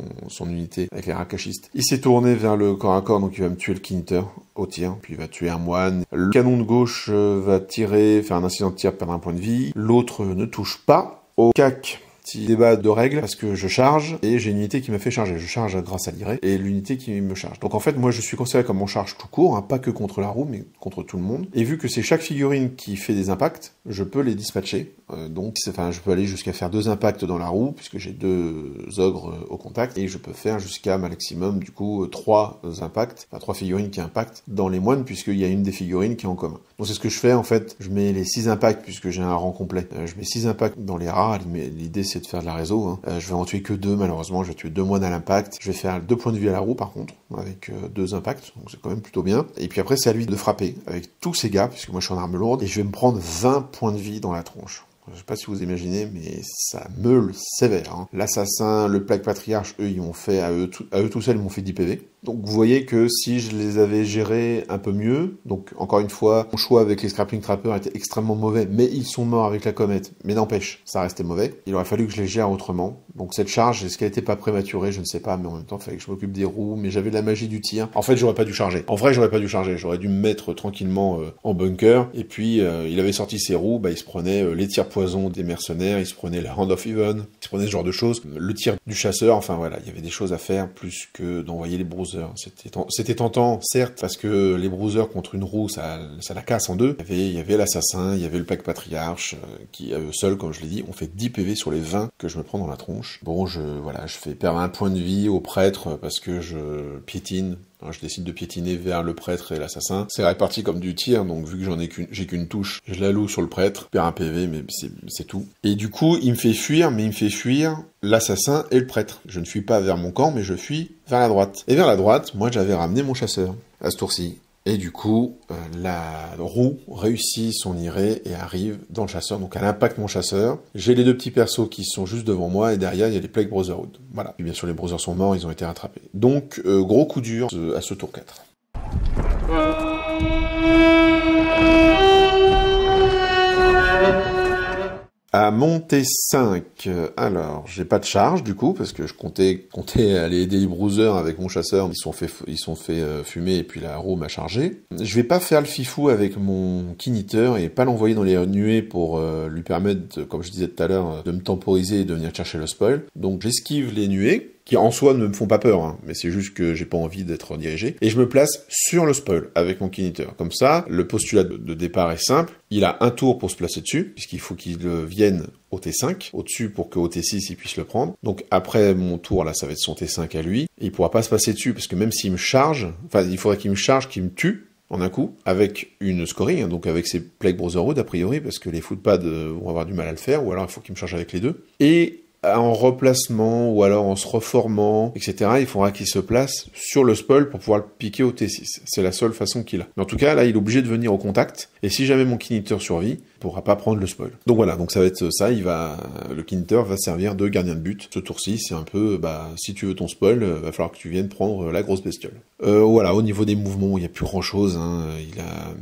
[SPEAKER 1] unité, avec les rakashistes. Il s'est tourné vers le corps à corps, donc il va me tuer le Keen Eater au tir, puis il va tuer un moine. Le canon de gauche va tirer, faire un incident de tir, perdre un point de vie. L'autre ne touche pas. Au cac, petit débat de règles, parce que je charge, et j'ai une unité qui me fait charger. Je charge grâce à l'iré, et l'unité qui me charge. Donc en fait, moi je suis considéré comme en charge tout court, hein, pas que contre la roue, mais contre tout le monde. Et vu que c'est chaque figurine qui fait des impacts, je peux les dispatcher. Donc je peux aller jusqu'à faire 2 impacts dans la roue, puisque j'ai 2 ogres au contact, et je peux faire jusqu'à maximum, du coup, 3 impacts, enfin 3 figurines qui impactent dans les moines, puisqu'il y a une des figurines qui est en commun. Donc c'est ce que je fais, en fait, je mets les 6 impacts, puisque j'ai un rang complet. Je mets 6 impacts dans les rats, l'idée c'est de faire de la réseau, hein. Je vais en tuer que 2, malheureusement, je vais tuer 2 moines à l'impact. Je vais faire 2 points de vie à la roue, par contre, avec 2 impacts, donc c'est quand même plutôt bien. Et puis après, c'est à lui de frapper, avec tous ses gars, puisque moi je suis en arme lourde, et je vais me prendre 20 points de vie dans la tronche. Je sais pas si vous imaginez, mais ça meule sévère, hein. L'assassin, le plague patriarche, eux, ils m'ont fait, à eux tout seuls, ils m'ont fait 10 PV. Donc vous voyez que si je les avais gérés un peu mieux, donc encore une fois, mon choix avec les Scrapping Trappers était extrêmement mauvais, mais ils sont morts avec la comète, mais n'empêche, ça restait mauvais. Il aurait fallu que je les gère autrement. Donc cette charge, est-ce qu'elle était pas prématurée, je ne sais pas, mais en même temps, il fallait que je m'occupe des roues, mais j'avais de la magie du tir. En fait, j'aurais pas dû charger. En vrai, j'aurais pas dû charger, j'aurais dû me mettre tranquillement en bunker, et puis il avait sorti ses roues, il se prenait les tirs poison des mercenaires, il se prenait la Hand of Even, il se prenait ce genre de choses, le tir du chasseur, enfin voilà, il y avait des choses à faire plus que d'envoyer les bruisers. C'était tentant, certes, parce que les bruisers contre une roue, ça la casse en deux. Il y avait l'assassin, il y avait le plague patriarche, qui, eux seuls, comme je l'ai dit, ont fait 10 PV sur les 20 que je me prends dans la tronche. Bon, je fais perdre un point de vie au prêtre parce que je piétine. Alors, je décide de piétiner vers le prêtre et l'assassin. C'est réparti comme du tir, donc vu que j'ai qu'une touche, je la loue sur le prêtre, je perds un PV, mais c'est tout. Et du coup, il me fait fuir l'assassin et le prêtre. Je ne fuis pas vers mon camp, mais je fuis vers la droite. Et vers la droite, moi j'avais ramené mon chasseur, à ce tour-ci. Et du coup, la roue réussit son iré et arrive dans le chasseur. Donc elle impacte mon chasseur. J'ai les 2 petits persos qui sont juste devant moi et derrière il y a les Plague Brotherhood. Voilà. Et bien sûr les Brothers sont morts, ils ont été rattrapés. Donc gros coup dur à ce tour 4. À monter 5, alors j'ai pas de charge du coup parce que je comptais aller aider les bruisers avec mon chasseur, ils sont fait fumer et puis la roue m'a chargé. Je vais pas faire le fifou avec mon Keen Eater et pas l'envoyer dans les nuées pour lui permettre, comme je disais tout à l'heure, de me temporiser et de venir chercher le spoil. Donc j'esquive les nuées, qui en soi ne me font pas peur, hein, mais c'est juste que j'ai pas envie d'être dirigé, et je me place sur le spoil avec mon Keen Eater. Comme ça, le postulat de départ est simple, il a un tour pour se placer dessus, puisqu'il faut qu'il vienne au T5, au-dessus pour qu'au T6 il puisse le prendre. Donc après mon tour, là, ça va être son T5 à lui, et il pourra pas se passer dessus, parce que même s'il me charge, enfin il faudrait qu'il me charge, qu'il me tue, en un coup, avec une scoring, hein, donc avec ses Plague Brotherhood a priori, parce que les footpads vont avoir du mal à le faire, ou alors il faut qu'il me charge avec les 2. Et en replacement, ou alors en se reformant, etc., il faudra qu'il se place sur le spoil pour pouvoir le piquer au T6. C'est la seule façon qu'il a. Mais en tout cas, là, il est obligé de venir au contact, et si jamais mon Keen Eater survit, il pourra pas prendre le spoil. Donc voilà, donc ça va être ça, le Keen Eater va servir de gardien de but. Ce tour-ci, c'est un peu, si tu veux ton spoil, va falloir que tu viennes prendre la grosse bestiole. Voilà, au niveau des mouvements, il n'y a plus grand-chose, hein.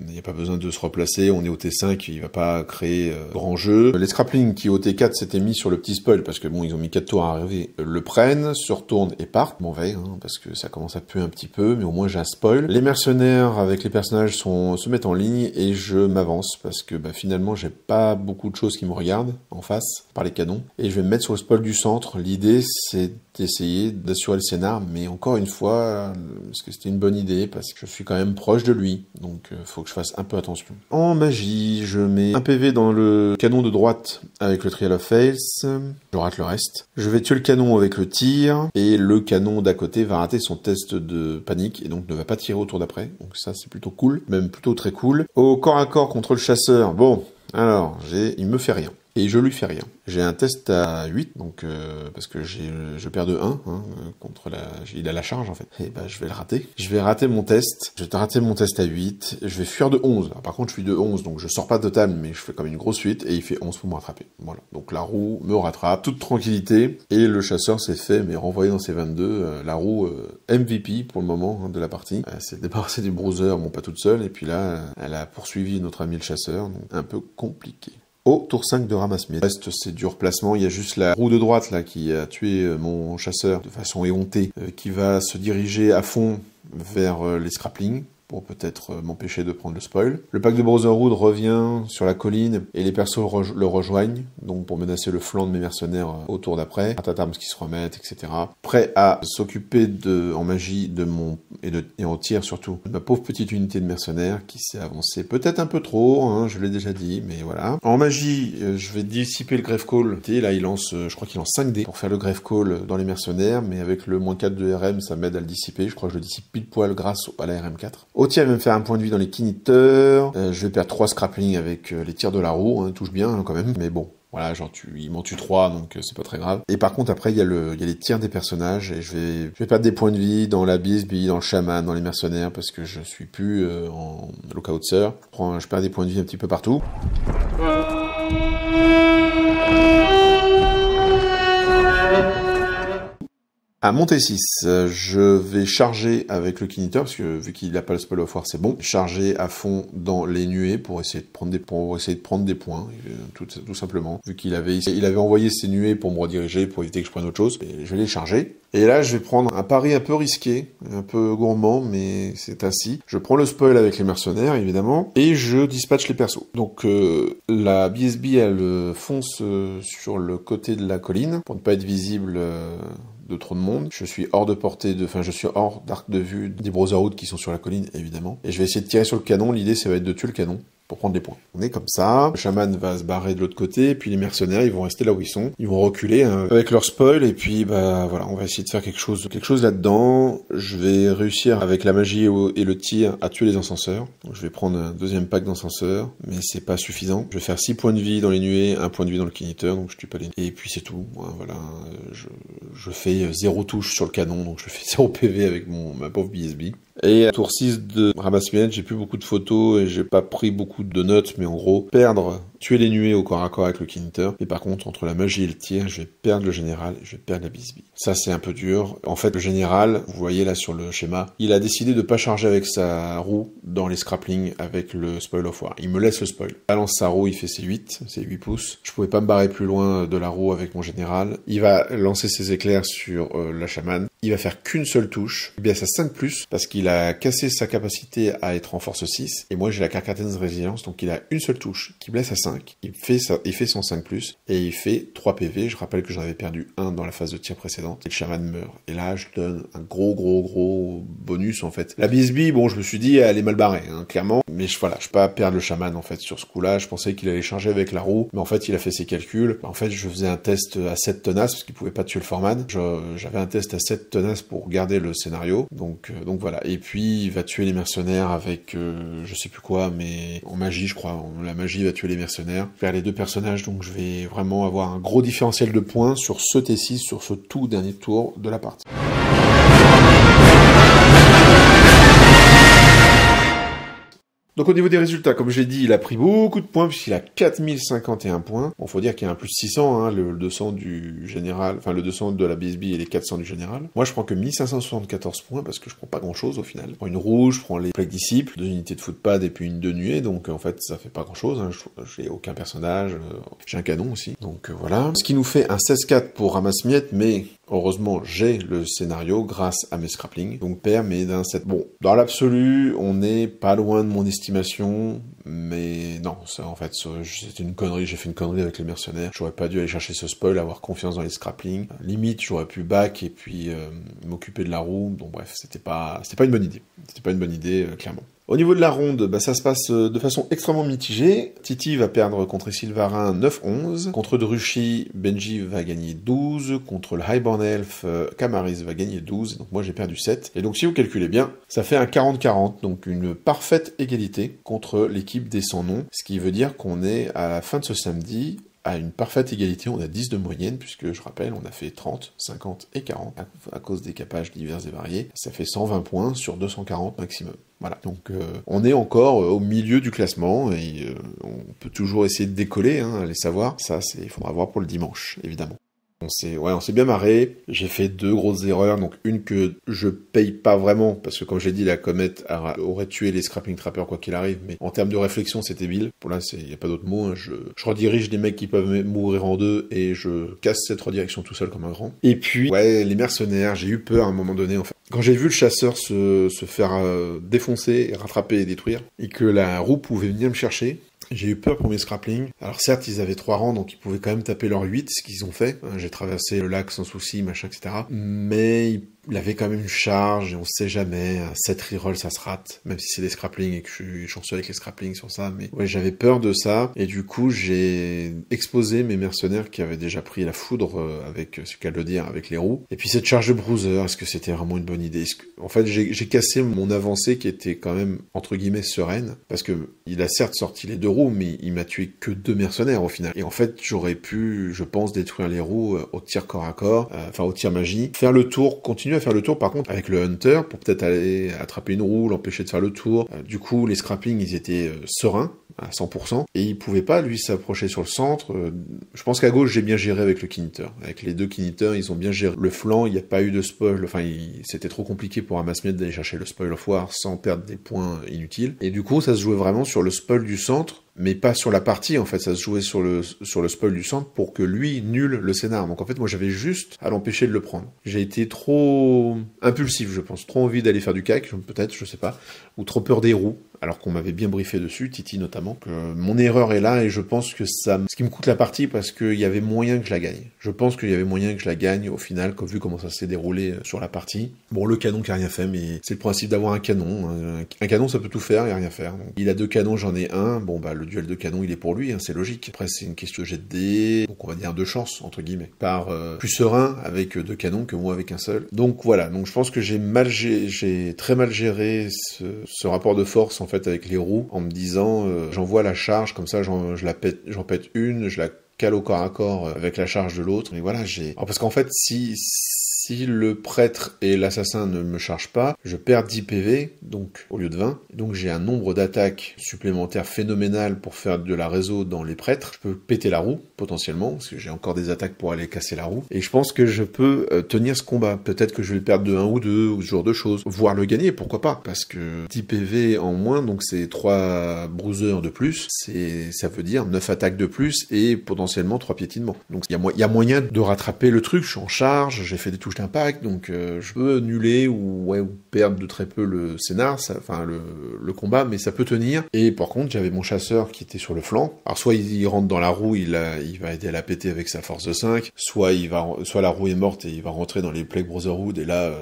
[SPEAKER 1] Il n'y a pas besoin de se replacer, on est au T5, il va pas créer grand jeu. Les Scrappling qui au T4 s'étaient mis sur le petit spoil, parce que bon, ils ont mis 4 tours à arriver, le prennent, se retournent et partent. Mauvais, hein, parce que ça commence à puer un petit peu, mais au moins j'ai un spoil. Les mercenaires avec les personnages se mettent en ligne et je m'avance, parce que finalement j'ai pas beaucoup de choses qui me regardent en face par les canons, et je vais me mettre sur le spoil du centre. L'idée c'est d'essayer d'assurer le scénar, mais encore une fois, parce que c'était une bonne idée, parce que je suis quand même proche de lui, donc faut que je fasse un peu attention. En magie, je mets un PV dans le canon de droite avec le Trial of Fails, je rate le reste. Je vais tuer le canon avec le tir, et le canon d'à côté va rater son test de panique, et donc ne va pas tirer au tour d'après, donc ça c'est plutôt cool, même plutôt très cool. Au corps à corps contre le chasseur, bon, alors, il me fait rien. et je lui fais rien. J'ai un test à 8, donc parce que je perds de 1 contre il a la charge en fait. Et bah je vais le rater. Je vais rater mon test. Je vais rater mon test à 8. Je vais fuir de 11. Alors, par contre je suis de 11, donc je sors pas de table, mais je fais comme une grosse fuite et il fait 11 pour me rattraper. Voilà. Donc la roue me rattrape, toute tranquillité, et le chasseur s'est fait mais renvoyer dans ses 22. La roue MVP pour le moment de la partie. Elle s'est débarrassée du bruiser, bon pas toute seule, et puis là elle a poursuivi notre ami le chasseur, donc un peu compliqué. Au tour 5 de Ramasmith. Le reste, c'est du replacement. Il y a juste la roue de droite là qui a tué mon chasseur de façon éhontée, qui va se diriger à fond vers les scraplings pour peut-être m'empêcher de prendre le spoil. Le pack de Brotherhood revient sur la colline et les persos le rejoignent, donc pour menacer le flanc de mes mercenaires au tour d'après. Atatarms qui se remettent, etc. Prêt à s'occuper en magie de et en tir surtout, de ma pauvre petite unité de mercenaires qui s'est avancée peut-être un peu trop, hein, je l'ai déjà dit, mais voilà. En magie, je vais dissiper le Grave Call. Là, il lance, je crois qu'il lance 5 dés pour faire le Grave Call dans les mercenaires, mais avec le -4 de RM, ça m'aide à le dissiper. Je crois que je le dissipe pile poil grâce à la RM4. Au tir, il va me faire un point de vie dans les Kiniteurs. Je vais perdre 3 scraplings avec les tirs de la roue, hein, touche bien quand même, mais bon. Voilà, il m'en tue 3, donc c'est pas très grave. Et par contre, après, il y a les tirs des personnages, et je vais perdre des points de vie dans la BSB, dans le chaman, dans les mercenaires, parce que je suis plus en lookoutser. Je perds des points de vie un petit peu partout. À monter 6, je vais charger avec le Kiniteur, parce que vu qu'il n'a pas le Spell of War, c'est bon. Charger à fond dans les nuées pour essayer de prendre des points, tout simplement. Vu qu'il avait envoyé ses nuées pour me rediriger, pour éviter que je prenne autre chose, et je vais les charger. Et là, je vais prendre un pari un peu risqué, un peu gourmand, mais c'est ainsi. Je prends le spoil avec les mercenaires, évidemment, et je dispatche les persos. Donc, la BSB, elle fonce sur le côté de la colline, pour ne pas être visible de trop de monde. Je suis hors de portée je suis hors d'arc de vue des Brotherhood qui sont sur la colline, évidemment. Et je vais essayer de tirer sur le canon. L'idée, ça va être de tuer le canon pour prendre des points. On est comme ça. Le chaman va se barrer de l'autre côté, puis les mercenaires, ils vont rester là où ils sont. Ils vont reculer avec leur spoil, et puis bah voilà, on va essayer de faire quelque chose là-dedans. Je vais réussir avec la magie et le tir à tuer les encenseurs. Donc je vais prendre un deuxième pack d'encenseurs, mais c'est pas suffisant. Je vais faire 6 points de vie dans les nuées, 1 point de vie dans le Kiniteur, donc je tue pas les nuées. Et puis c'est tout. Voilà, je fais 0 touche sur le canon, donc je fais 0 PV avec ma pauvre BSB. Et à tour 6 de Ramasmith, j'ai plus beaucoup de photos et j'ai pas pris beaucoup de notes, mais en gros, tuer les nuées au corps à corps avec le Kiniteur. Et par contre, entre la magie et le tir, je vais perdre le général et je vais perdre la BSB. Ça, c'est un peu dur. En fait, le général, vous voyez là sur le schéma, il a décidé de pas charger avec sa roue dans les scraplings avec le Spoil of War. Il me laisse le spoil. Balance sa roue, il fait ses 8 pouces. Je pouvais pas me barrer plus loin de la roue avec mon général. Il va lancer ses éclairs sur la chamane. Il va faire qu'une seule touche. Il baisse à 5+, parce qu'il a cassé sa capacité à être en force 6. Et moi, j'ai la Carcatens Résilience, donc il a une seule touche qui blesse à 5. Il fait son 5+, et il fait 3 PV. Je rappelle que j'en avais perdu 1 dans la phase de tir précédente. Et le chaman meurt. Et là, je donne un gros bonus, en fait. La BSB, bon, je me suis dit, elle est mal barrée, hein, clairement. Mais je peux pas perdre le chaman, en fait, sur ce coup-là. Je pensais qu'il allait charger avec la roue. Mais en fait, il a fait ses calculs. En fait, je faisais un test à 7 tenaces, parce qu'il pouvait pas tuer le foreman. J'avais un test à 7 tenaces pour garder le scénario. Donc voilà. Et puis, il va tuer les mercenaires avec, je sais plus quoi, mais en magie, je crois. La magie va tuer les mercenaires. Faire les 2 personnages, donc je vais vraiment avoir un gros différentiel de points sur ce T6, sur ce tout dernier tour de la partie. Donc au niveau des résultats, comme j'ai dit, il a pris beaucoup de points puisqu'il a 4051 points. Bon, faut dire qu'il y a un plus 600, hein, le 200 du général, enfin le 200 de la BSB et les 400 du général. Moi, je prends que 1574 points parce que je prends pas grand chose au final. Je prends une rouge, je prends les plaques disciples, 2 unités de footpad et puis une de nuée, donc en fait, ça fait pas grand chose, hein. J'ai aucun personnage, j'ai un canon aussi. Donc voilà. Ce qui nous fait un 16-4 pour Ramasmith, mais heureusement, j'ai le scénario grâce à mes scraplings. Donc père, mais d'un 7. Bon, dans l'absolu, on n'est pas loin de mon estimation, mais non, ça en fait, c'était une connerie, j'ai fait une connerie avec les mercenaires. J'aurais pas dû aller chercher ce spoil, avoir confiance dans les scraplings. Limite, j'aurais pu back et puis m'occuper de la roue. Bon bref, c'était pas une bonne idée. C'était pas une bonne idée, clairement. Au niveau de la ronde, ça se passe de façon extrêmement mitigée. Titi va perdre contre Sylvarin 9-11. Contre Drushi, Benji va gagner 12. Contre le Highborn Elf, Kamaris va gagner 12. Donc moi j'ai perdu 7. Et donc si vous calculez bien, ça fait un 40-40. Donc une parfaite égalité contre l'équipe des sans-noms. Ce qui veut dire qu'on est à la fin de ce samedi à une parfaite égalité, on a 10 de moyenne, puisque je rappelle, on a fait 30, 50 et 40, à cause des capages divers et variés, ça fait 120 points sur 240 maximum. Voilà, donc on est encore au milieu du classement, et on peut toujours essayer de décoller, les savoir, ça il faudra voir pour le dimanche, évidemment. On s'est bien marré. J'ai fait 2 grosses erreurs, donc une que je paye pas vraiment, parce que comme j'ai dit, la comète aurait tué les scrapping trappers quoi qu'il arrive, mais en termes de réflexion, c'était vil. Pour là, y a pas d'autre mot, je redirige des mecs qui peuvent mourir en deux, et je casse cette redirection tout seul comme un grand. Et puis, les mercenaires, j'ai eu peur à un moment donné, en fait. Quand j'ai vu le chasseur se faire défoncer, rattraper et détruire, et que la roue pouvait venir me chercher, j'ai eu peur pour mes scraplings. Alors certes, ils avaient 3 rangs, donc ils pouvaient quand même taper leur 8, ce qu'ils ont fait. J'ai traversé le lac sans souci, machin, etc. Mais il avait quand même une charge, et on sait jamais. 7 rerolls, ça se rate, même si c'est des scraplings et que je suis chanceux avec les scraplings sur ça. Mais ouais, j'avais peur de ça, et du coup, j'ai exposé mes mercenaires qui avaient déjà pris la foudre avec, c'est qu'à le dire, avec les roues. Et puis cette charge de bruiser, est-ce que c'était vraiment une bonne idée? En fait, j'ai cassé mon avancée qui était quand même, entre guillemets, sereine, parce que il a certes sorti les 2 roues, mais il m'a tué que 2 mercenaires au final. Et en fait, j'aurais pu, je pense, détruire les roues au tir corps à corps, au tir magie, faire le tour, continuer à faire le tour par contre avec le Hunter pour peut-être aller attraper une roue, l'empêcher de faire le tour. Du coup, les scrappings, ils étaient sereins à 100%, et il pouvait pas, lui, s'approcher sur le centre. Je pense qu'à gauche, j'ai bien géré avec le Knitter. Avec les 2 Knitters, ils ont bien géré le flanc, il n'y a pas eu de spoil, c'était trop compliqué pour Amasmed d'aller chercher le spoil of war sans perdre des points inutiles. Et du coup, ça se jouait vraiment sur le spoil du centre, mais pas sur la partie, en fait, ça se jouait sur le spoil du centre pour que lui nulle le scénar. Donc en fait, moi j'avais juste à l'empêcher de le prendre. J'ai été trop impulsif, je pense, trop envie d'aller faire du cac, peut-être, je sais pas, ou trop peur des roues, alors qu'on m'avait bien briefé dessus, Titi notamment, que mon erreur est là, et je pense que ce qui me coûte la partie, parce qu'il y avait moyen que je la gagne. Je pense qu'il y avait moyen que je la gagne au final, vu comment ça s'est déroulé sur la partie. Bon, le canon qui a rien fait, mais c'est le principe d'avoir un canon. Un canon, ça peut tout faire et rien faire. Donc, il a 2 canons, j'en ai un. Bon, le duel de canon, il est pour lui, c'est logique. Après, c'est une question de jet de dés, donc on va dire 2 chances, entre guillemets. Par plus serein avec 2 canons que moi avec un seul. Donc voilà, donc je pense que j'ai très mal géré ce rapport de force, en fait, avec les roues, en me disant, j'envoie la charge, comme ça, j'en pète une, je la cale au corps à corps avec la charge de l'autre. Et voilà, parce qu'en fait, si le prêtre et l'assassin ne me chargent pas, je perds 10 PV, donc au lieu de 20. Donc j'ai un nombre d'attaques supplémentaires phénoménal pour faire de la réseau dans les prêtres. Je peux péter la roue, potentiellement, parce que j'ai encore des attaques pour aller casser la roue. Et je pense que je peux tenir ce combat. Peut-être que je vais le perdre de 1 ou 2, ou ce genre de choses. Voire le gagner, pourquoi pas. Parce que 10 PV en moins, donc c'est 3 bruisers de plus. Ça veut dire 9 attaques de plus, et potentiellement 3 piétinements. Donc il y a moyen de rattraper le truc. Je suis en charge, j'ai fait des touches d'impact, donc je peux annuler ou perdre de très peu le scénar, le combat, mais ça peut tenir. Et par contre, j'avais mon chasseur qui était sur le flanc. Alors soit il rentre dans la roue, il va aider à la péter avec sa force de 5, soit la roue est morte et il va rentrer dans les Plague Brotherhood, et là,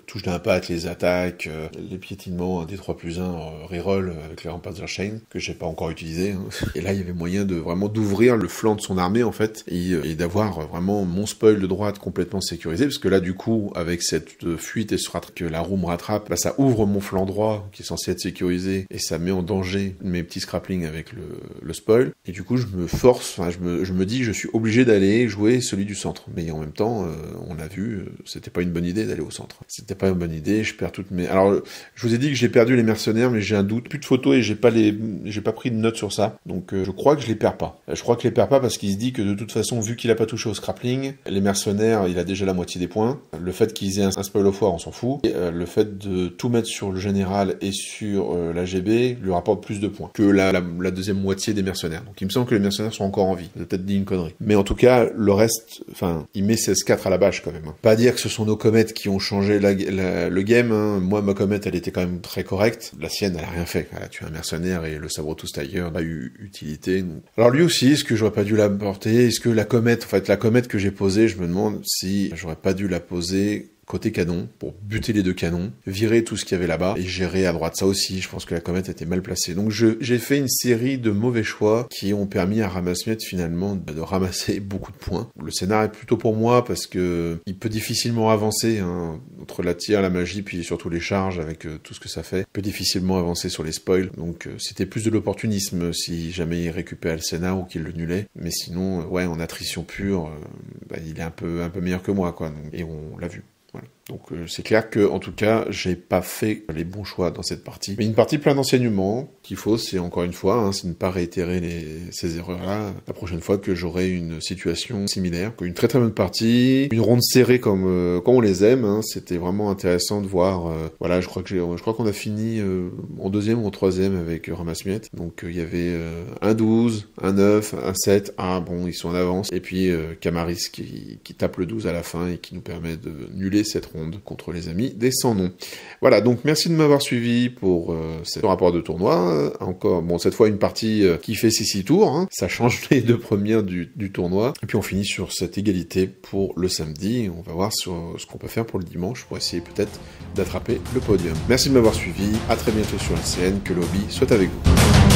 [SPEAKER 1] touche d'impact, les attaques, les piétinements, un D3+1 reroll avec les Rampart Chain, que j'ai pas encore utilisé. Et là, il y avait moyen d'ouvrir le flanc de son armée, en fait, et d'avoir vraiment mon spoil de droite complètement sécurisé, parce que là, du coup, avec cette fuite et que la roue me rattrape, ça ouvre mon flanc droit, qui est censé être sécurisé, et ça met en danger mes petits scraplings avec le spoil. Et du coup, je me dis, je suis obligé d'aller jouer celui du centre. Mais en même temps, on l'a vu, c'était pas une bonne idée d'aller au centre. C'était pas une bonne idée, je perds toutes mes... Alors, je vous ai dit que j'ai perdu les mercenaires, mais j'ai un doute. Plus de photos, et j'ai pas pris de notes sur ça. Donc, je crois que je les perds pas. Je crois que je les perds pas parce qu'il se dit que de toute façon, vu qu'il a pas touché au scrapling, les mercenaires, il a déjà la moitié des points. Le fait qu'ils aient un spoil of war, on s'en fout. Et, le fait de tout mettre sur le général et sur l'AGB lui rapporte plus de points que la deuxième moitié des mercenaires. Donc il me semble que les mercenaires sont encore en vie. J'ai peut-être dit une connerie. Mais en tout cas, le reste, il met 16-4 à la bâche quand même. Pas dire que ce sont nos comètes qui ont changé le game. Moi, ma comète, elle était quand même très correcte. La sienne, elle a rien fait. Elle a tué un mercenaire et le sabre tous Tiger n'a eu utilité. Donc. Alors lui aussi, est-ce que j'aurais pas dû la porter? Est-ce que la comète que j'ai posée, je me demande si j'aurais pas dû la poser côté canon, pour buter les deux canons, virer tout ce qu'il y avait là-bas, et gérer à droite ça aussi. Je pense que la comète était mal placée. Donc j'ai fait une série de mauvais choix qui ont permis à Hammersmith finalement de ramasser beaucoup de points. Le scénar est plutôt pour moi parce que il peut difficilement avancer, hein, entre la tire, la magie, puis surtout les charges avec tout ce que ça fait. Il peut difficilement avancer sur les spoils. Donc c'était plus de l'opportunisme si jamais il récupérait le scénar ou qu'il le nulait. Mais sinon, ouais, en attrition pure, il est un peu meilleur que moi, quoi. Donc, et on l'a vu. Voilà. Donc c'est clair que, en tout cas, j'ai pas fait les bons choix dans cette partie. Mais une partie pleine d'enseignements qu'il faut, c'est encore une fois, c'est ne pas réitérer ces erreurs-là la prochaine fois que j'aurai une situation similaire. Une très très bonne partie, une ronde serrée comme on les aime. C'était vraiment intéressant de voir. Voilà, je crois qu'on a fini en deuxième ou en troisième avec Hammersmith. Donc il y avait un 12, un 9, un 7. Ah bon, ils sont en avance. Et puis Camaris qui tape le 12 à la fin et qui nous permet de nuller cette ronde contre les amis des sans noms. Voilà, donc merci de m'avoir suivi pour ce rapport de tournoi. Encore, bon, cette fois une partie qui fait 6 tours, ça change les deux premières du tournoi. Et puis on finit sur cette égalité pour le samedi. On va voir sur ce qu'on peut faire pour le dimanche pour essayer peut-être d'attraper le podium. Merci de m'avoir suivi, à très bientôt sur LCN, que le hobby soit avec vous.